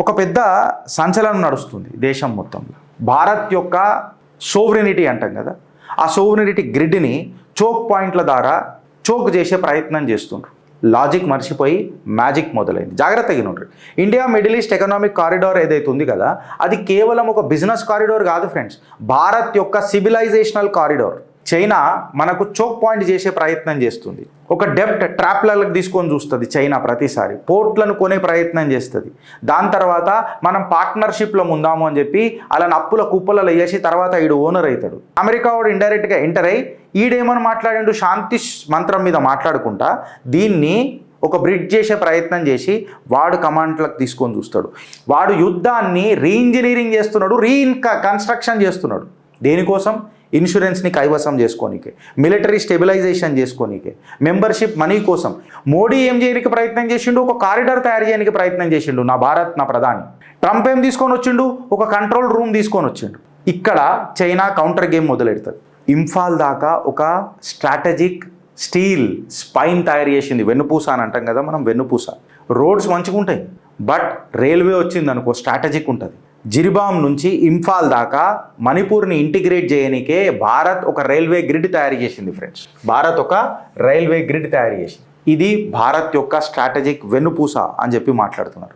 ఒక పెద్ద సంచలనం నడుస్తుంది దేశం మొత్తంలో. భారత్ యొక్క సోవరెనిటీ అంటాం కదా, ఆ సోవరెనిటీ గ్రిడ్ని చోక్ పాయింట్ల ద్వారా చోక్ చేసే ప్రయత్నం చేస్తుండ్రు. లాజిక్ మర్చిపోయి మ్యాజిక్ మొదలైంది. జాగ్రత్తగా ఉండ్రి. India middle east economic corridor ఏదైతే ఉంది కదా, అది కేవలం ఒక బిజినెస్ కారిడార్ కాదు ఫ్రెండ్స్, భారత్ యొక్క సివిలైజేషనల్ కారిడార్. చైనా మనకు చోక్ పాయింట్ చేసే ప్రయత్నం చేస్తుంది. ఒక డెప్ట్ ట్రాప్లకు తీసుకొని చూస్తుంది చైనా. ప్రతిసారి పోర్ట్లను కొనే ప్రయత్నం చేస్తుంది. దాని తర్వాత మనం పార్ట్నర్షిప్లో ఉందాము అని చెప్పి అలా అప్పుల కుప్పలలో వేసి తర్వాత ఈడు ఓనర్ అవుతాడు. అమెరికా వాడు ఇండైరెక్ట్గా ఎంటర్ అయ్యి ఈడేమని మాట్లాడిండు, శాంతి మంత్రం మీద మాట్లాడుకుంటా దీన్ని ఒక బ్రిడ్జ్ చేసే ప్రయత్నం చేసి వాడు కమాండ్లకు తీసుకొని చూస్తాడు. వాడు యుద్ధాన్ని రీఇంజనీరింగ్ చేస్తున్నాడు, కన్స్ట్రక్షన్ చేస్తున్నాడు. దేనికోసం? ఇన్సూరెన్స్ని కైవసం చేసుకోనికే, మిలిటరీ స్టెబిలైజేషన్ చేసుకోనికే, మెంబర్షిప్ మనీ కోసం. మోడీ ఏం చేయడానికి ప్రయత్నం చేసిండు? ఒక కారిడార్ తయారు చేయడానికి ప్రయత్నం చేసిండు. నా భారత్ నా ప్రధాని. ట్రంప్ ఏం తీసుకొని వచ్చిండు? ఒక కంట్రోల్ రూమ్ తీసుకొని వచ్చిండు. ఇక్కడ చైనా కౌంటర్ గేమ్ మొదలెడుతుంది. ఇంఫాల్ దాకా ఒక స్ట్రాటజిక్ స్టీల్ స్పైన్ తయారు చేసింది. వెన్నుపూస అని అంటాం కదా మనం, వెన్నుపూస. రోడ్స్ మంచిగా ఉంటాయి, బట్ రైల్వే వచ్చింది అనుకో స్ట్రాటజిక్ ఉంటుంది. జిరిబామ్ నుంచి ఇంఫాల్ దాకా మణిపూర్ని ఇంటిగ్రేట్ చేయడానికే భారత్ ఒక రైల్వే గ్రిడ్ తయారు చేసింది ఫ్రెండ్స్. భారత్ ఒక రైల్వే గ్రిడ్ తయారు చేసింది. ఇది భారత్ యొక్క స్ట్రాటజిక్ వెన్నుపూస అని చెప్పి మాట్లాడుతున్నారు.